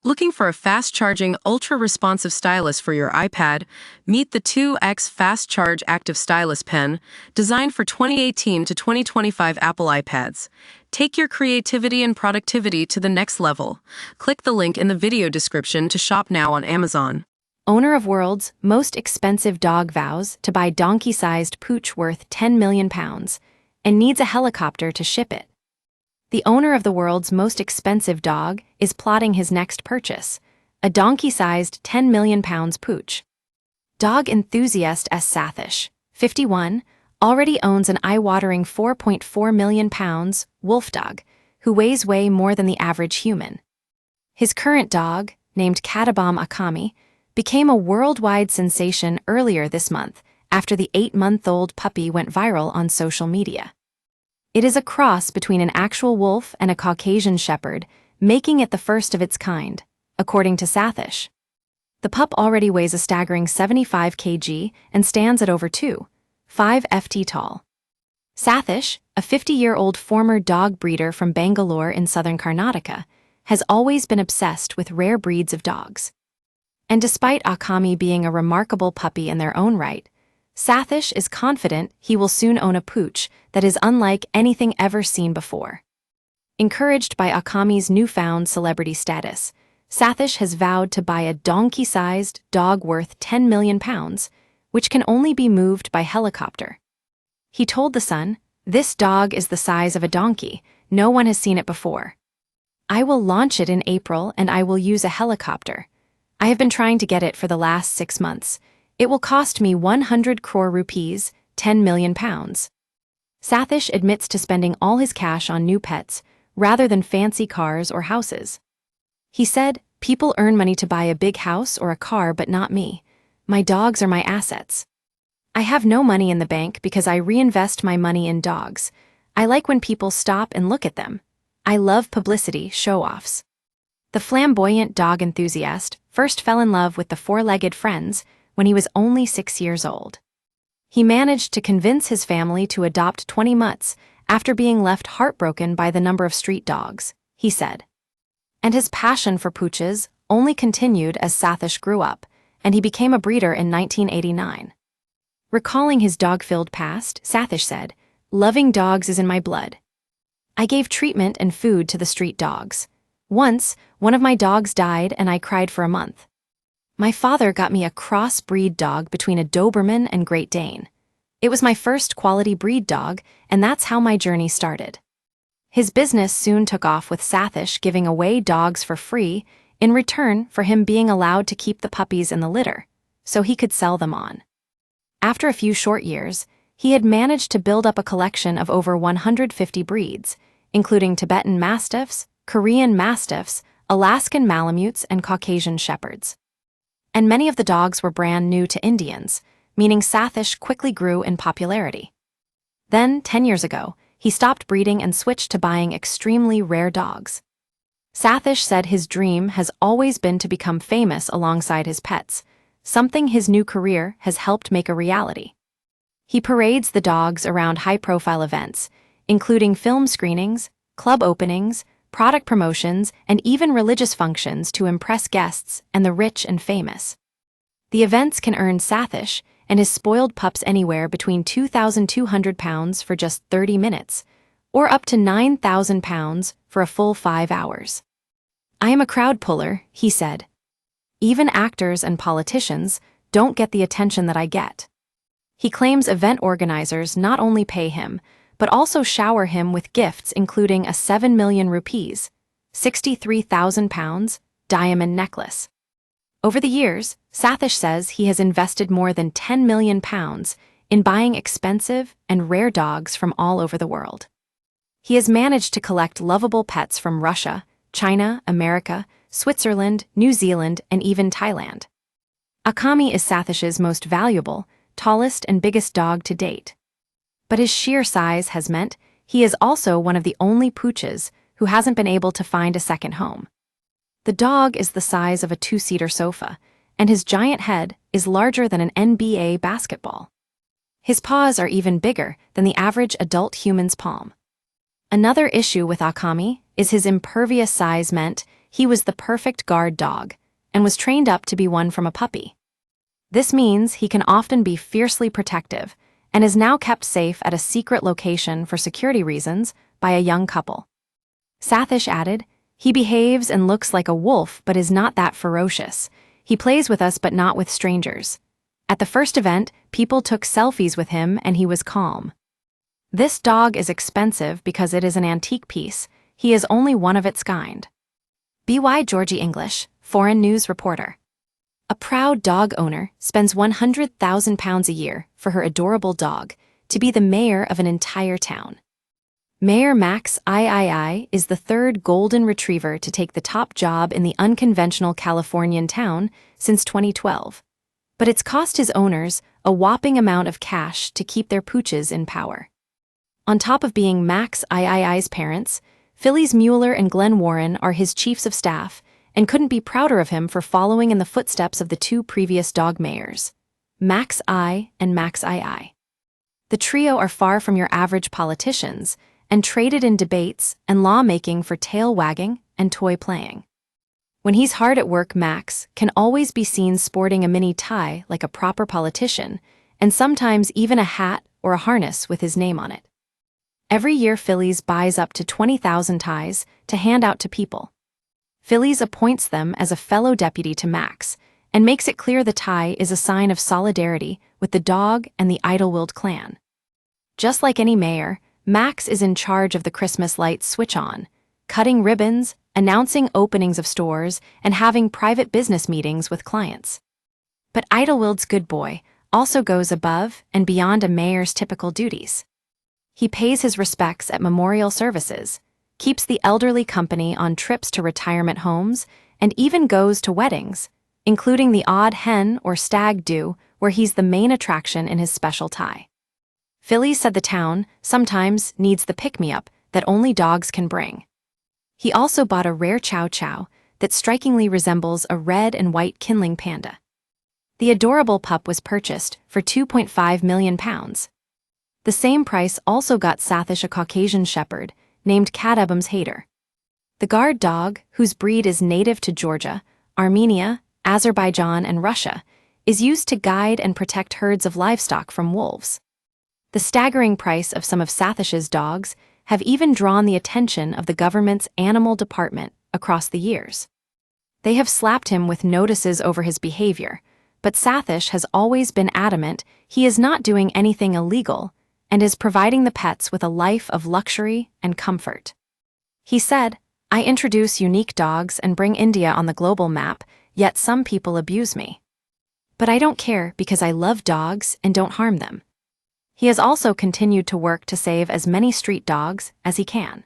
Looking for a fast-charging, ultra-responsive stylus for your iPad? Meet the 2X Fast Charge Active Stylus Pen, designed for 2018 to 2025 Apple iPads. Take your creativity and productivity to the next level. Click the link in the video description to shop now on Amazon. Owner of world's most expensive dog vows to buy donkey-sized Pooch worth £10 million and needs a helicopter to ship it. The owner of the world's most expensive dog is plotting his next purchase, a donkey-sized £10 million Pooch. Dog enthusiast S. Sathish, 51, already owns an eye-watering £4.4 million wolf dog, who weighs way more than the average human. His current dog, named Katabam Akami, became a worldwide sensation earlier this month after the 8-month-old puppy went viral on social media. It is a cross between an actual wolf and a Caucasian shepherd, making it the first of its kind, according to Sathish. The pup already weighs a staggering 75 kg and stands at over 2.5 ft tall. Sathish, a 50-year-old former dog breeder from Bangalore in southern Karnataka, has always been obsessed with rare breeds of dogs. And despite Akami being a remarkable puppy in their own right, Sathish is confident he will soon own a Pooch that is unlike anything ever seen before. Encouraged by Akami's newfound celebrity status, Sathish has vowed to buy a donkey-sized dog worth £10 million, which can only be moved by helicopter. He told The Sun, "This dog is the size of a donkey. No one has seen it before. I will launch it in April and I will use a helicopter. I have been trying to get it for the last 6 months. It will cost me 100 crore rupees, £10 million. Sathish admits to spending all his cash on new pets, rather than fancy cars or houses. He said, "People earn money to buy a big house or a car, but not me. My dogs are my assets. I have no money in the bank because I reinvest my money in dogs. I like when people stop and look at them. I love publicity, show-offs." The flamboyant dog enthusiast first fell in love with the four-legged friends when he was only 6 years old. He managed to convince his family to adopt 20 mutts after being left heartbroken by the number of street dogs, he said. And his passion for Pooches only continued as Sathish grew up, and he became a breeder in 1989. Recalling his dog-filled past, Sathish said, "Loving dogs is in my blood. I gave treatment and food to the street dogs. Once, one of my dogs died and I cried for a month. My father got me a cross-breed dog between a Doberman and Great Dane. It was my first quality breed dog, and that's how my journey started." His business soon took off with Sathish giving away dogs for free in return for him being allowed to keep the puppies in the litter, so he could sell them on. After a few short years, he had managed to build up a collection of over 150 breeds, including Tibetan Mastiffs, Korean Mastiffs, Alaskan Malamutes, and Caucasian Shepherds. And many of the dogs were brand new to Indians, meaning Sathish quickly grew in popularity. Then, 10 years ago, he stopped breeding and switched to buying extremely rare dogs. Sathish said his dream has always been to become famous alongside his pets, something his new career has helped make a reality. He parades the dogs around high-profile events, including film screenings, club openings, product promotions, and even religious functions to impress guests and the rich and famous. The events can earn Sathish and his spoiled pups anywhere between £2,200 for just 30 minutes, or up to £9,000 for a full 5 hours. "I am a crowd puller," he said. "Even actors and politicians don't get the attention that I get." He claims event organizers not only pay him, but also shower him with gifts including a 7 million rupees, £63,000, diamond necklace. Over the years, Sathish says he has invested more than £10 million in buying expensive and rare dogs from all over the world. He has managed to collect lovable pets from Russia, China, America, Switzerland, New Zealand, and even Thailand. Akami is Sathish's most valuable, tallest, and biggest dog to date. But his sheer size has meant he is also one of the only Pooches who hasn't been able to find a second home. The dog is the size of a 2-seater sofa, and his giant head is larger than an NBA basketball. His paws are even bigger than the average adult human's palm. Another issue with Akami is his impervious size meant he was the perfect guard dog and was trained up to be one from a puppy. This means he can often be fiercely protective and is now kept safe at a secret location for security reasons by a young couple. Sathish added, "He behaves and looks like a wolf but is not that ferocious. He plays with us but not with strangers. At the first event, people took selfies with him and he was calm. This dog is expensive because it is an antique piece. He is only one of its kind." BY Georgie English, Foreign News reporter. A proud dog owner spends £100,000 a year for her adorable dog to be the mayor of an entire town. Mayor Max III is the third golden retriever to take the top job in the unconventional Californian town since 2012. But it's cost his owners a whopping amount of cash to keep their pooches in power. On top of being Max III's parents, Philly's Mueller and Glenn Warren are his chiefs of staff and couldn't be prouder of him for following in the footsteps of the two previous dog mayors, Max I and Max II. The trio are far from your average politicians and traded in debates and lawmaking for tail wagging and toy playing. When he's hard at work, Max can always be seen sporting a mini tie like a proper politician, and sometimes even a hat or a harness with his name on it. Every year, Phillies buys up to 20,000 ties to hand out to people. Phillies appoints them as a fellow deputy to Max and makes it clear the tie is a sign of solidarity with the dog and the Idlewild clan. Just like any mayor, Max is in charge of the Christmas lights switch on, cutting ribbons, announcing openings of stores, and having private business meetings with clients. But Idlewild's good boy also goes above and beyond a mayor's typical duties. He pays his respects at memorial services, keeps the elderly company on trips to retirement homes, and even goes to weddings, including the odd hen or stag do where he's the main attraction in his special tie. Philly said the town sometimes needs the pick-me-up that only dogs can bring. He also bought a rare chow chow that strikingly resembles a red and white kindling panda. The adorable pup was purchased for £2.5 million. The same price also got Sathish a Caucasian shepherd named Kadebum's Hater. The guard dog, whose breed is native to Georgia, Armenia, Azerbaijan, and Russia, is used to guide and protect herds of livestock from wolves. The staggering price of some of Sathish's dogs have even drawn the attention of the government's animal department across the years. They have slapped him with notices over his behavior, but Sathish has always been adamant he is not doing anything illegal and is providing the pets with a life of luxury and comfort. He said, "I introduce unique dogs and bring India on the global map, yet some people abuse me. But I don't care because I love dogs and don't harm them." He has also continued to work to save as many street dogs as he can.